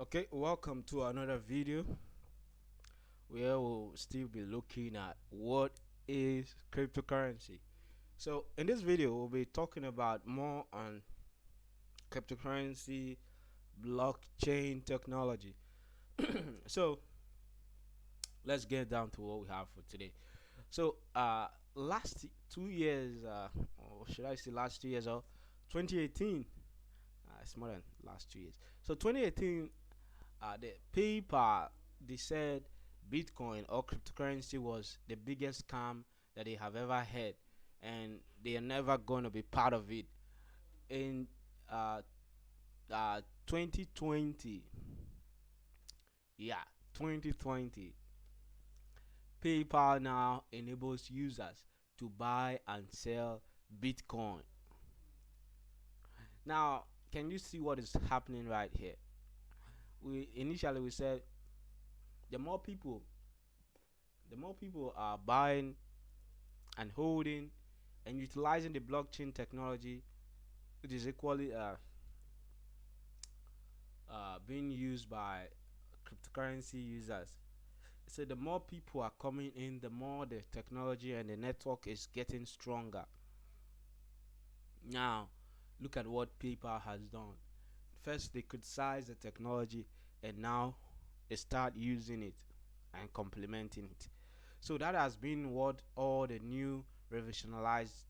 Okay, welcome to another video where we'll still be looking at what is cryptocurrency. So in this video we'll be talking about more on cryptocurrency, blockchain technology. So let's get down to what we have for today. So last 2 years, or should I say last 2 years, or 2018, it's more than last 2 years. So 2018, the PayPal, they said Bitcoin or cryptocurrency was the biggest scam that they have ever had, and they are never going to be part of it. In uh, 2020, yeah, 2020, PayPal now enables users to buy and sell Bitcoin. Now, can you see what is happening right here? We said the more people the more people are buying and holding and utilizing the blockchain technology, which is equally being used by cryptocurrency users. So the more people are coming in, the more the technology and the network is getting stronger. Now, look at what PayPal has done. First, they criticize the technology, and now they start using it and complementing it. So that has been what all the new revolutionized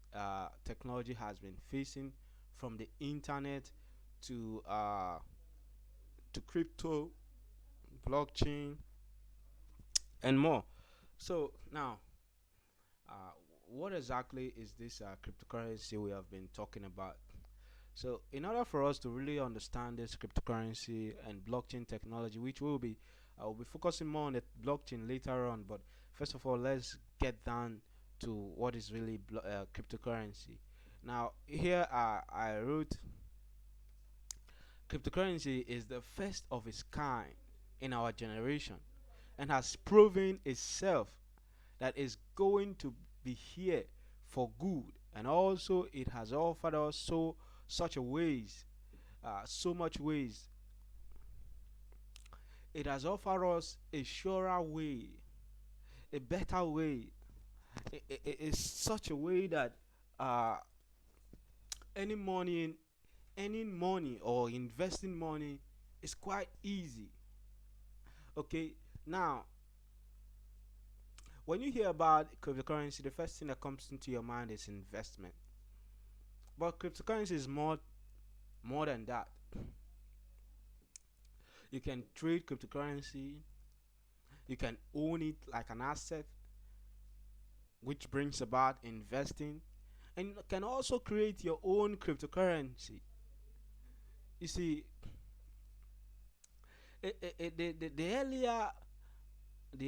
technology has been facing, from the internet to crypto, blockchain, and more. So now, uh, what exactly is this cryptocurrency we have been talking about? So, in order for us to really understand this cryptocurrency and blockchain technology, which will be focusing more on the blockchain later on. But first of all, let's get down to what is really cryptocurrency. Now, here I wrote cryptocurrency is the first of its kind in our generation and has proven itself that is going to be here for good, and also it has offered us such a ways so much ways. It has offered us a surer way, a better way. It's such a way that uh, any money any money or investing money is quite easy. Okay, now when you hear about cryptocurrency, the first thing that comes into your mind is investment. But cryptocurrency is more than that. You can trade cryptocurrency, you can own it like an asset, which brings about investing, and you can also create your own cryptocurrency. You see, the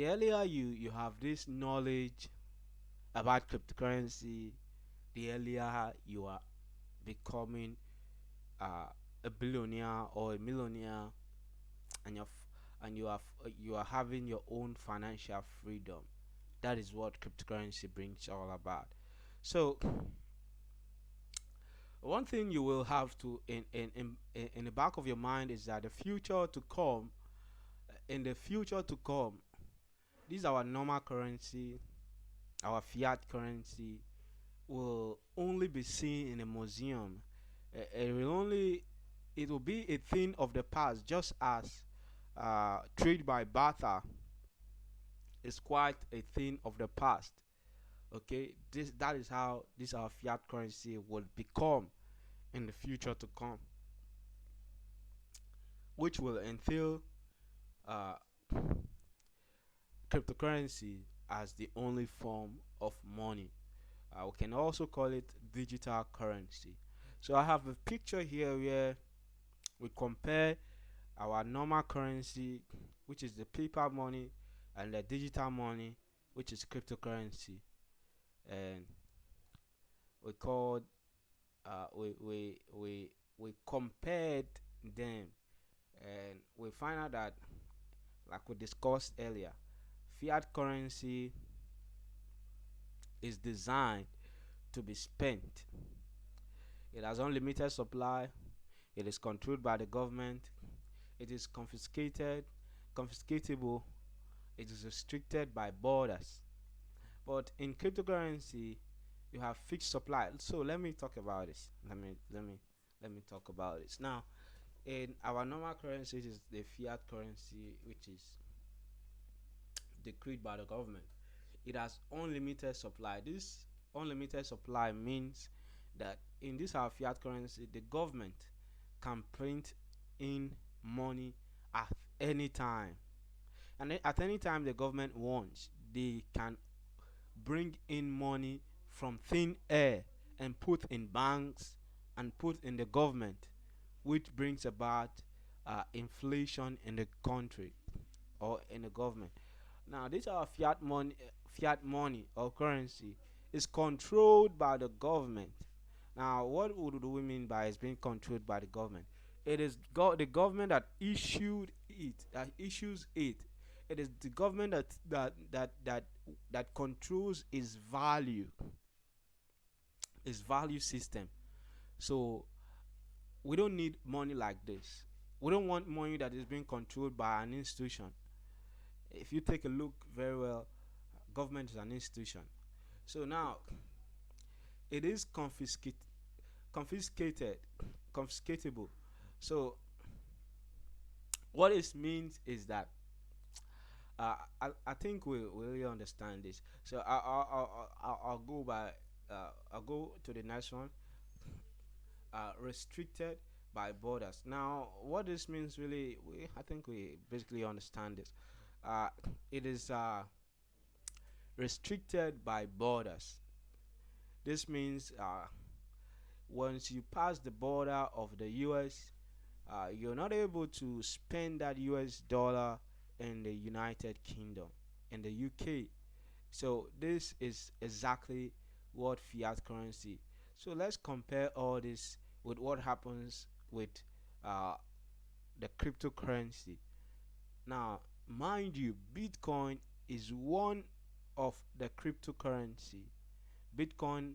earlier you have this knowledge about cryptocurrency, the earlier you are becoming uh, a billionaire or a millionaire, and you are having your own financial freedom. That is what cryptocurrency brings all about. So one thing you will have to in the back of your mind is that in the future to come, this our normal currency, our fiat currency, will only be seen in a museum. It will be a thing of the past, just as trade by barter is quite a thing of the past. Okay, that is how this our fiat currency will become in the future to come, which will entail uh, cryptocurrency as the only form of money. We can also call it digital currency. So I have a picture here where we compare our normal currency, which is the paper money, and the digital money, which is cryptocurrency. And we called we compared them, and we find out that, like we discussed earlier, fiat currency is designed to be spent. It has unlimited supply. It is controlled by the government. It is confiscatable. It is restricted by borders. But in cryptocurrency, you have fixed supply. So let me talk about this. Let me talk about this now. In our normal currency, it is the fiat currency, which is decreed by the government. It has unlimited supply. This unlimited supply means that in this our fiat currency, the government can print in money at any time. And at any time the government wants, they can bring in money from thin air and put in banks and put in the government, which brings about inflation in the country or in the government. Now, this our fiat money or currency is controlled by the government. Now, what would do we mean by it's being controlled by the government? It is the government that issues it. It is the government that controls its value system. So we don't need money like this. We don't want money that is being controlled by an institution. If you take a look very well, government is an institution. So now it is confiscated, confiscatable. So what it means is that I think we really understand this. So I'll go by I'll go to the next one. Restricted by borders. Now, what this means really, I think we basically understand this. Uh, it is restricted by borders. This means once you pass the border of the US, you're not able to spend that US dollar in the United Kingdom, in the UK. So this is exactly what fiat currency. So let's compare all this with what happens with uh, the cryptocurrency. Now, mind you, Bitcoin is one of the cryptocurrency. Bitcoin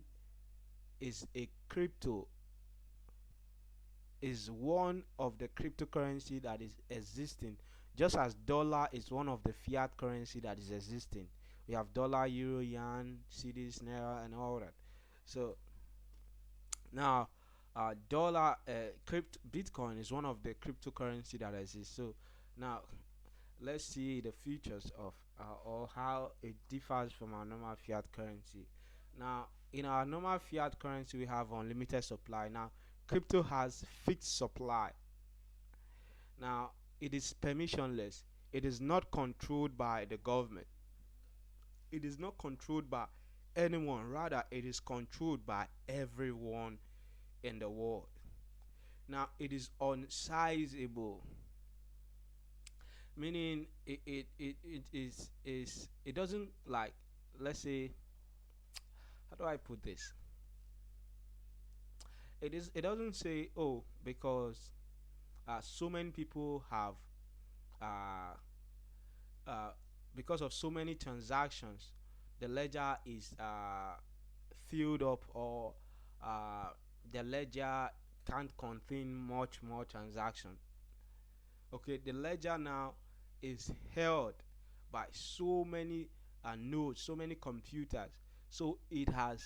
is a crypto is one of the cryptocurrency that is existing, just as dollar is one of the fiat currency that is existing. We have dollar, euro, yen, cedis, naira, and all that. So now, Bitcoin is one of the cryptocurrency that exists. So now let's see the features of or how it differs from our normal fiat currency. Now, in our normal fiat currency, we have unlimited supply. Now, crypto has fixed supply. Now, it is permissionless. It is not controlled by the government. It is not controlled by anyone. Rather, it is controlled by everyone in the world. Now, it is unsizable, meaning it doesn't like, let's say, how do I put this? It doesn't say, oh, because so many people have uh, uh, because of so many transactions, the ledger is filled up, or uh, the ledger can't contain much more transaction. Okay, the ledger now is held by so many nodes, so many computers, so it has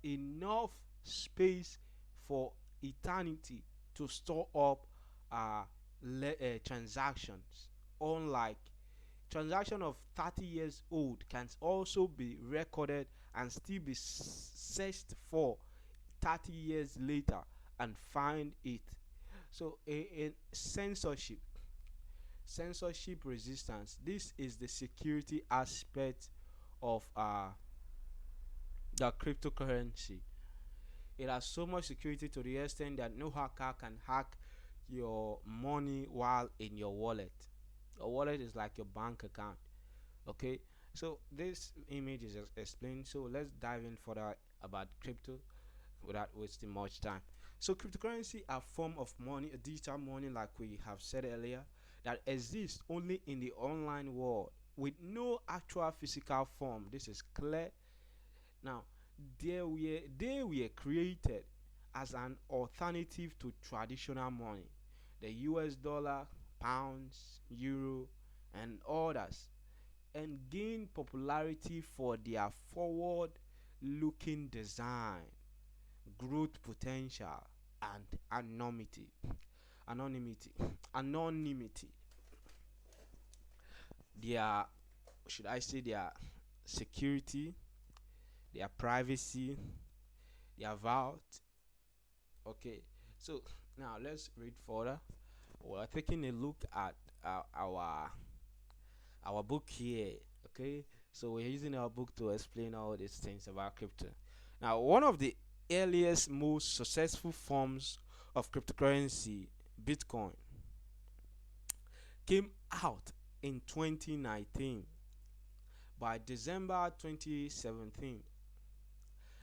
enough space for eternity to store up transactions. Unlike transaction of 30 years old can also be recorded and still be searched for 30 years later and find it. So in censorship resistance, this is the security aspect of the cryptocurrency. It has so much security to the extent that no hacker can hack your money while in your wallet. Your wallet is like your bank account. Okay, so this image is explained. So let's dive in further about crypto without wasting much time. So cryptocurrency are form of money, a digital money, like we have said earlier, that exists only in the online world with no actual physical form. This is clear. Now, they were created as an alternative to traditional money. The US dollar pounds, euro, and others, and gain popularity for their forward looking design, growth potential, and anonymity anonymity. Their, should I say, their security, their privacy, their vault. Okay, so now let's read further. We're taking a look at our book here. Okay, so we're using our book to explain all these things about crypto. Now, one of the earliest, most successful forms of cryptocurrency, Bitcoin, came out in 2019. By December 2017,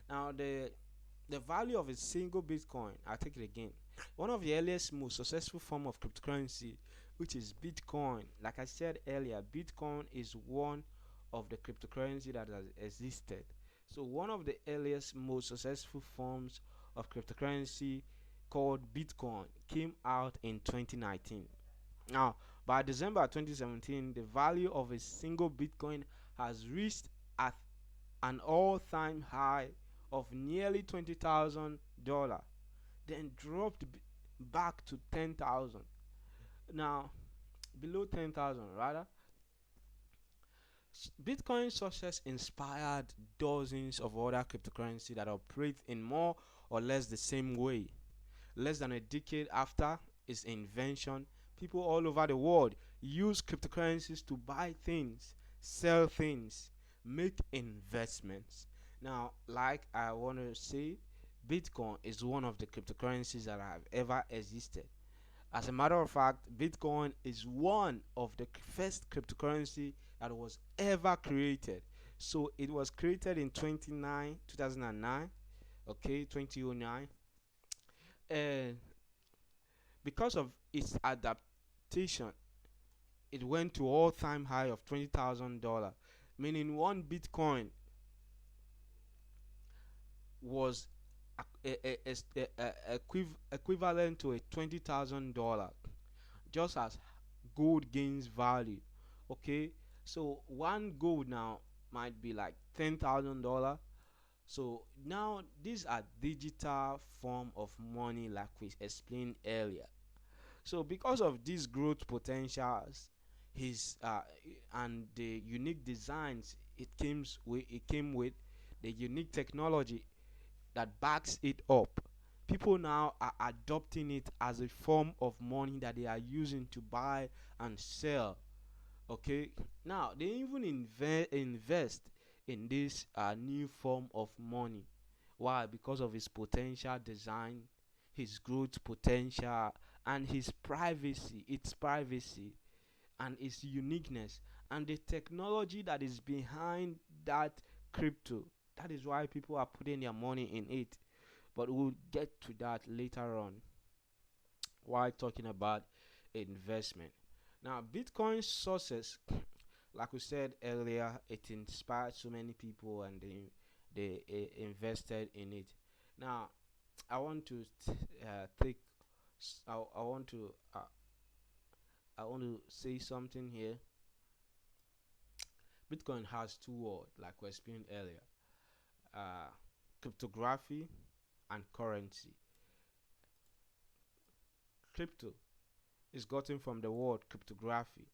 now the value of a single Bitcoin, I'll take it again. One of the earliest, most successful form of cryptocurrency, which is Bitcoin. Like I said earlier, Bitcoin is one of the cryptocurrency that has existed. So one of the earliest, most successful forms of cryptocurrency, called Bitcoin, came out in 2019. Now, by December 2017, the value of a single Bitcoin has reached at an all-time high of nearly $20,000, then dropped back to 10,000. Now, below 10,000 rather. Bitcoin's success inspired dozens of other cryptocurrencies that operate in more or less the same way. Less than a decade after its invention, people all over the world use cryptocurrencies to buy things, sell things, make investments. Now, like I want to say, Bitcoin is one of the cryptocurrencies that have ever existed. As a matter of fact, Bitcoin is one of the first cryptocurrency that was ever created. So it was created in 2009, okay, 2009, and because of its adaptation, it went to all-time high of $20,000, meaning one Bitcoin was equivalent to a $20,000, just as gold gains value. Okay, so one gold now might be like $10,000. So now these are digital form of money, like we explained earlier. So because of these growth potentials, his and the unique designs it came with, the unique technology that backs it up, people now are adopting it as a form of money that they are using to buy and sell. Okay, now they even invest in this new form of money. Why? Because of his potential design, his growth potential, and his privacy, its privacy, and its uniqueness, and the technology that is behind that crypto. That is why people are putting their money in it. But we'll get to that later on while talking about investment. Now, Bitcoin sources, like we said earlier, it inspired so many people, and they invested in it. Now, I want to take. I want to. I want to say something here. Bitcoin has two words, like we explained earlier: uh, cryptography and currency. Crypto is gotten from the word cryptography.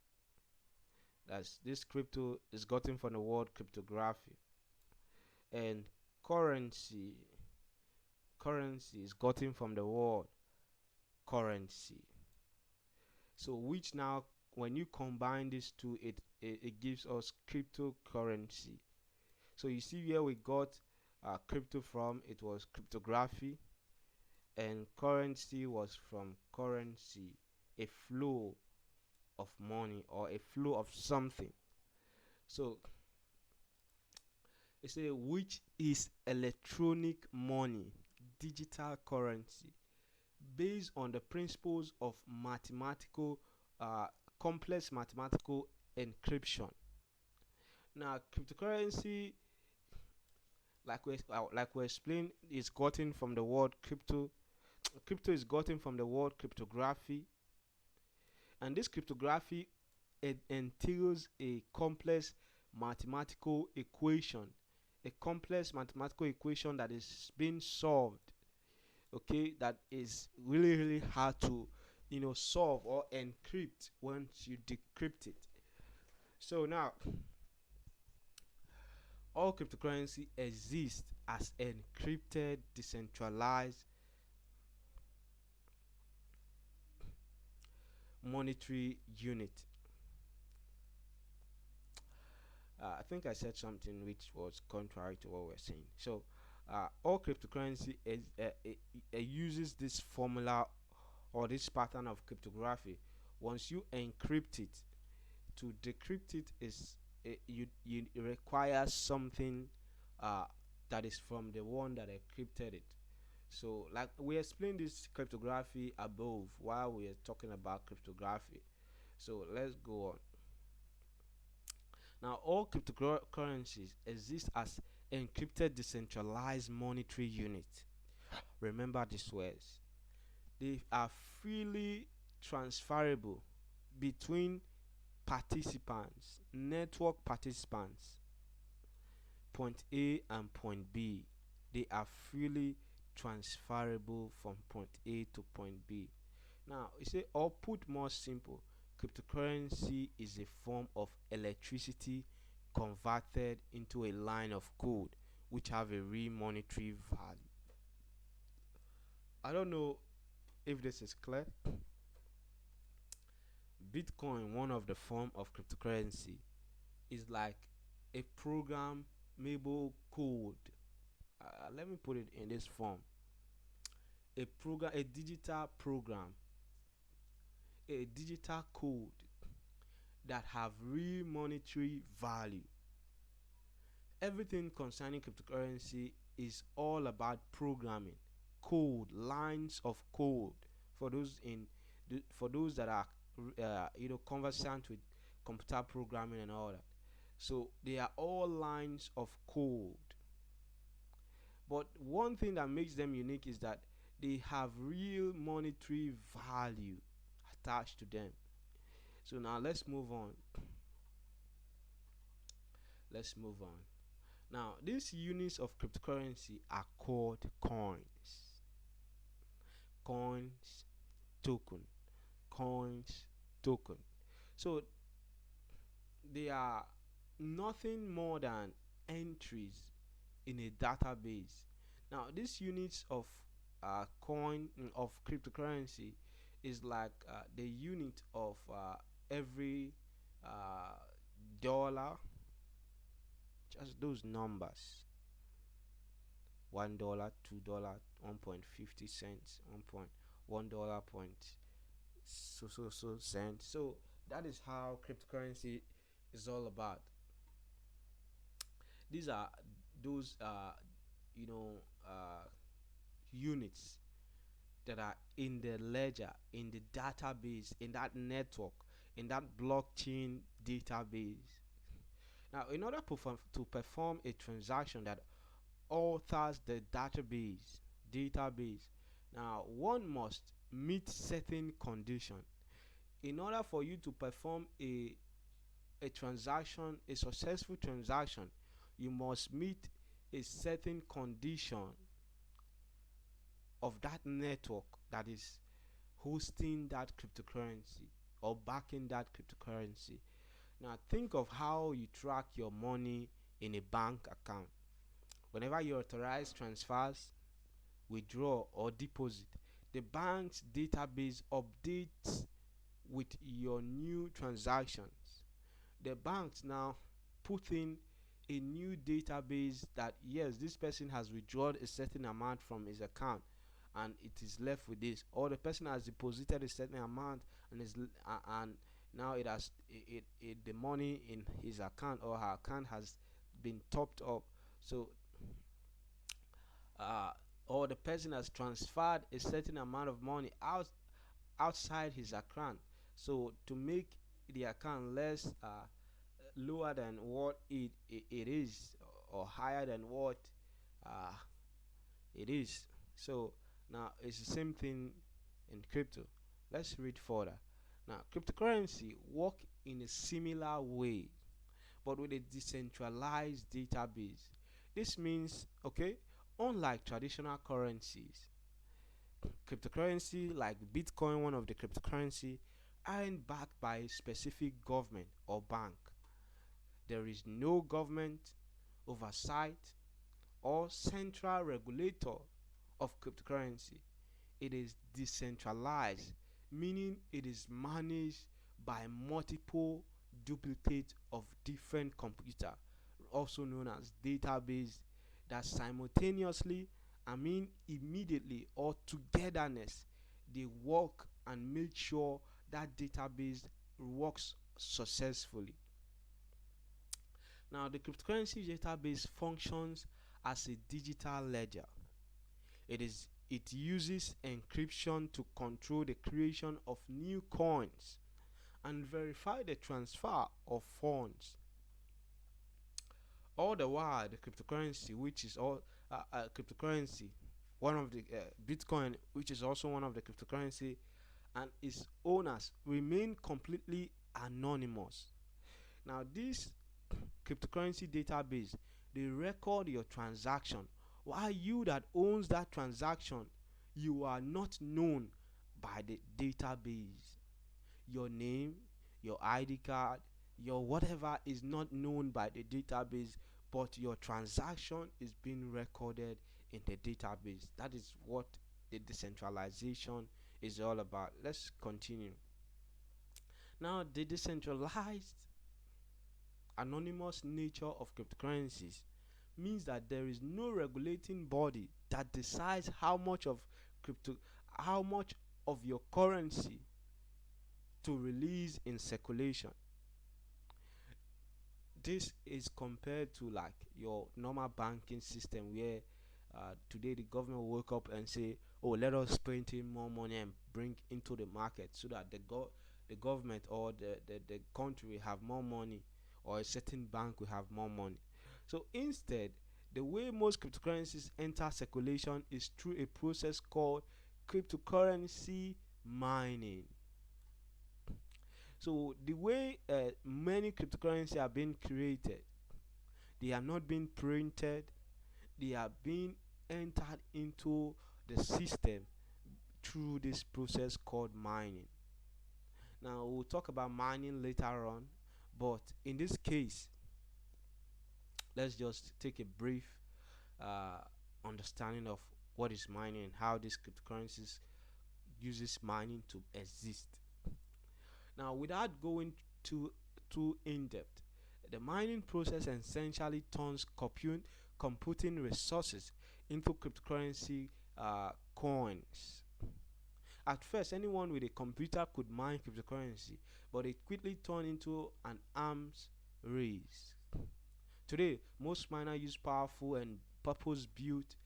That's this crypto is gotten from the word cryptography, and currency currency is gotten from the word currency. So which now, when you combine these two, it gives us cryptocurrency. So you see where we got crypto from, it was cryptography, and currency was from currency, a flow of money or a flow of something. So it say which is electronic money, digital currency, based on the principles of mathematical, uh, complex mathematical encryption. Now, cryptocurrency, like we explained, is gotten from the word crypto. Crypto is gotten from the word cryptography, And this cryptography, it entails a complex mathematical equation that is being solved. Okay, that is really really hard to solve or encrypt once you decrypt it. So now all cryptocurrency exists as encrypted decentralized monetary unit. I think I said something which was contrary to what we're saying. So, all cryptocurrency uses this formula or this pattern of cryptography. Once you encrypt it, to decrypt it is it requires something uh, that is from the one that encrypted it. So, like we explained this cryptography above while we are talking about cryptography. So let's go on. Now, all cryptocurrencies exist as encrypted decentralized monetary units. Remember these words. They are freely transferable between participants, network participants, point A and point B. They are freely transferable from point A to point B. Now, you say, or put more simple, cryptocurrency is a form of electricity converted into a line of code which have a real monetary value. I don't know if this is clear. Bitcoin, one of the form of cryptocurrency, is like a programmable code. Let me put it in this form: a digital program, a digital code that have real monetary value. Everything concerning cryptocurrency is all about programming, code, lines of code. For those for those that are conversant with computer programming and all that. So they are all lines of code. But one thing that makes them unique is that they have real monetary value attached to them. So now let's move on. Let's move on. Now, these units of cryptocurrency are called coins. Coins, token. Coins, token. So they are nothing more than entries in a database. Now, these units of coin of cryptocurrency is like the unit of every uh, dollar, just those numbers: $1, $2, 1.50 cents, $1 point so cents. So that is how cryptocurrency is all about. These are those you know uh, units that are in the ledger, in the database, in that network, in that blockchain database. Now, in order to perform a transaction that alters the database, now one must meet certain condition. In order for you to perform a successful transaction, you must meet a certain condition of that network that is hosting that cryptocurrency or backing that cryptocurrency. Now think of how you track your money in a bank account. Whenever you authorize transfers, withdraw or deposit, the bank's database updates with your new transactions. The banks now put in a new database that yes, this person has withdrawn a certain amount from his account and it is left with this, or the person has deposited a certain amount and and now the money in his account or her account has been topped up. So uh, or the person has transferred a certain amount of money outside his account. So to make the account less lower than what it is, or higher than what uh, it is. So now it's the same thing in crypto. Let's read further. Now, cryptocurrency work in a similar way, but with a decentralized database. This means, okay, unlike traditional currencies, cryptocurrency like Bitcoin, one of the cryptocurrency, aren't backed by a specific government or bank. There is no government oversight or central regulator of cryptocurrency. It is decentralized, meaning it is managed by multiple duplicates of different computer, also known as database, that simultaneously, I mean immediately or togetherness, they work and make sure that database works successfully. Now, the cryptocurrency database functions as a digital ledger. It uses encryption to control the creation of new coins and verify the transfer of funds. All the while, the cryptocurrency, which is all cryptocurrency, one of the Bitcoin, which is also one of the cryptocurrency, and its owners remain completely anonymous. Now, this cryptocurrency database, they record your transaction, while you that owns that transaction, you are not known by the database. Your name, your ID card, your whatever is not known by the database, but your transaction is being recorded in the database. That is what the decentralization is all about. Let's continue. Now, the decentralized anonymous nature of cryptocurrencies means that there is no regulating body that decides crypto how much of your currency to release in circulation. This is compared to like your normal banking system where today the government will wake up and say, oh, let us print in more money and bring into the market so that the government or the country will have more money, or a certain bank will have more money. So instead, the way most cryptocurrencies enter circulation is through a process called cryptocurrency mining. So the way many cryptocurrency are being created, they are not being printed, they are being entered into the system through this process called mining. Now we'll talk about mining later on, but in this case, let's just take a brief uh, understanding of what is mining and how these cryptocurrencies uses mining to exist. Now, without going too in depth, the mining process essentially turns computing resources into cryptocurrency coins. At first, anyone with a computer could mine cryptocurrency, but it quickly turned into an arms race. Today, most miners use powerful and purpose-built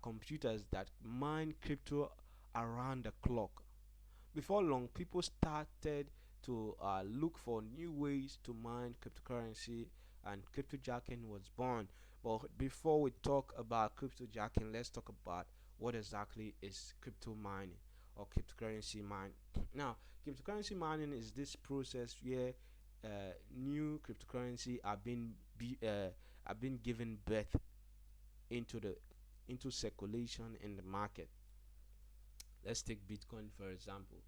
computers that mine crypto around the clock. Before long, people started to look for new ways to mine cryptocurrency, and cryptojacking was born. But before we talk about cryptojacking, let's talk about what exactly is crypto mining or cryptocurrency mining. Now, cryptocurrency mining is this process where new cryptocurrency are being given birth into the into circulation in the market. Let's take Bitcoin for example.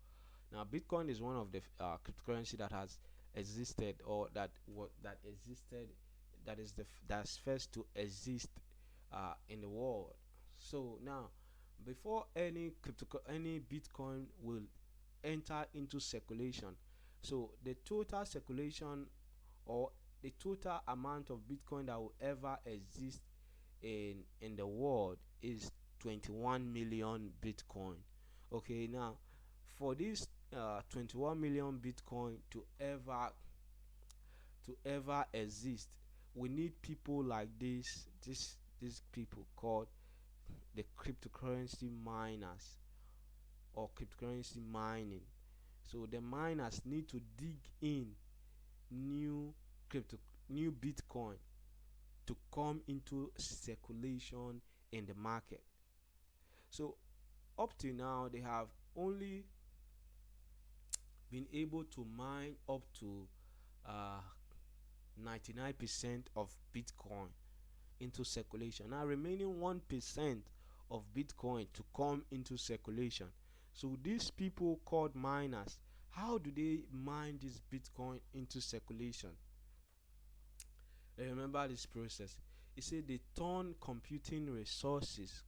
Now, Bitcoin is one of the cryptocurrency that has existed, or that existed, that's first to exist in the world. So now, before any Bitcoin will enter into circulation, so the total circulation, or the total amount of Bitcoin that will ever exist in the world is 21 million Bitcoin. Okay, now for this 21 million Bitcoin to ever exist, we need people like these people called the cryptocurrency miners or cryptocurrency mining. So the miners need to dig in new crypto new Bitcoin to come into circulation in the market. So up to now, they have only been able to mine up to uh, 99% of Bitcoin into circulation. Now, remaining 1% of Bitcoin to come into circulation. So, these people called miners, how do they mine this Bitcoin into circulation? Remember this process. It said they turn computing resources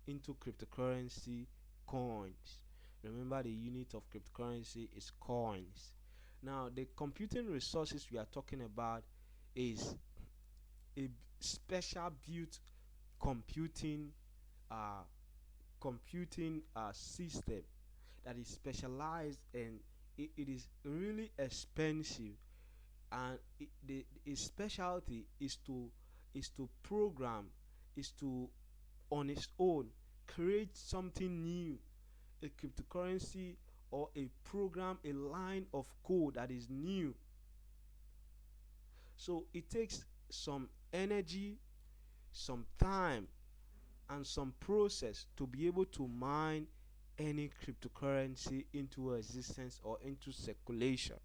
into cryptocurrency coins. Remember, the unit of cryptocurrency is coins. Now, the computing resources we are talking about is a special built computing uh, system that is specialized, and it is really expensive, and its specialty is to program, is to on its own create something new, a cryptocurrency or a program, a line of code that is new. So it takes some energy, some time, and some process to be able to mine any cryptocurrency into existence or into circulation.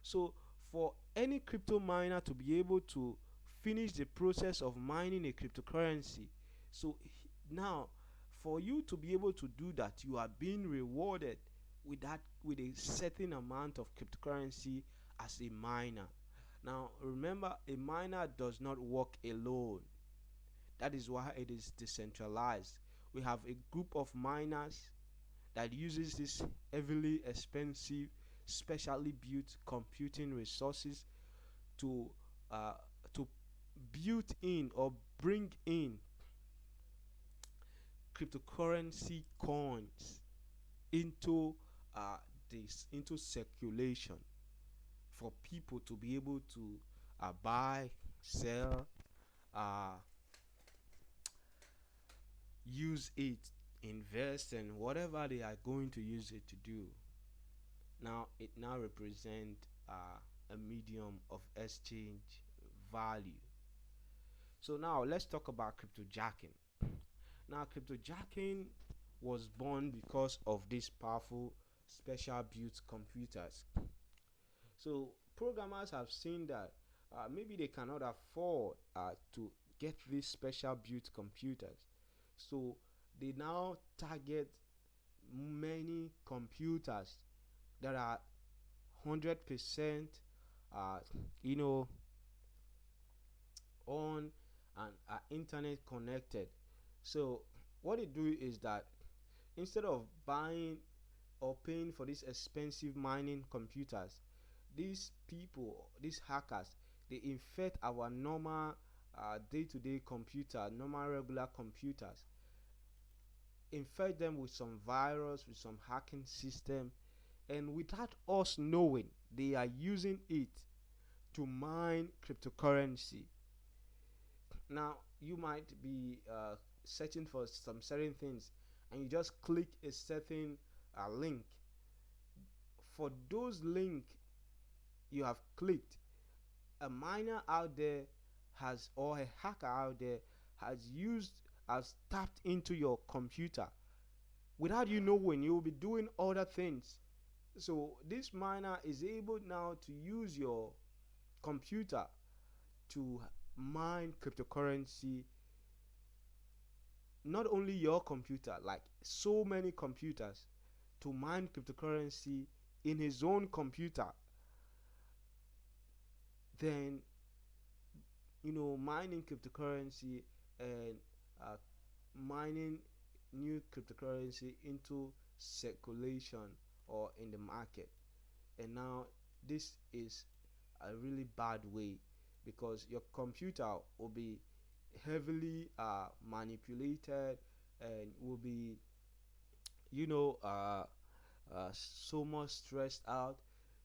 So for any crypto miner to be able to finish the process of mining a cryptocurrency, so now for you to be able to do that, you are being rewarded with a certain amount of cryptocurrency as a miner. Now remember, a miner does not work alone. That is why it is decentralized. We have a group of miners that uses this heavily expensive, specially built computing resources to uh, to build in or bring in cryptocurrency coins into this into circulation for people to be able to buy, sell, uh, use it, invest, and whatever they are going to use it to do. Now it now represents a medium of exchange value. So now let's talk about cryptojacking. Now cryptojacking was born because of these powerful special built computers. So programmers have seen that maybe they cannot afford to get these special built computers. So they now target many computers that are 100% uh, you know on and are internet connected. So what they do is that instead of buying or paying for these expensive mining computers, these people, these hackers, they infect our normal day-to-day computer, normal regular computers, infect them with some virus, with some hacking system, and without us knowing, they are using it to mine cryptocurrency. Now you might be searching for some certain things, and you just click a certain link. For those link you have clicked, a miner out there has, or a hacker out there has tapped into your computer without you knowing. You will be doing other things. So this miner is able now to use your computer to mine cryptocurrency. Not only your computer, like so many computers, to mine cryptocurrency in his own computer. Then mining cryptocurrency and uh, mining new cryptocurrency into circulation or in the market. And now this is a really bad way, because your computer will be heavily manipulated and will be you know uh, so much stressed out.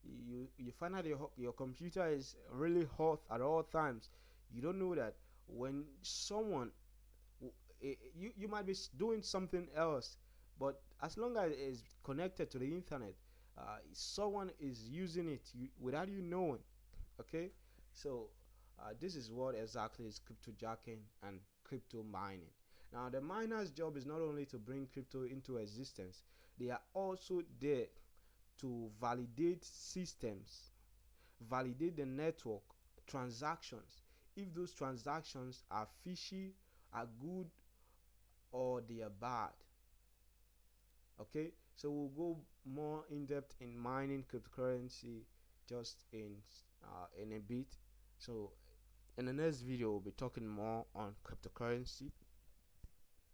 You find out your computer is really hot at all times. You don't know that when someone you might be doing something else, but as long as it is connected to the internet, someone is using it without you knowing. Okay, so this is what exactly is cryptojacking and crypto mining. Now the miner's job is not only to bring crypto into existence, they are also there to validate systems, validate the network transactions, if those transactions are fishy, are good, or they are bad. Okay, so we'll go more in depth in mining cryptocurrency just in a bit. So in the next video we'll be talking more on cryptocurrency.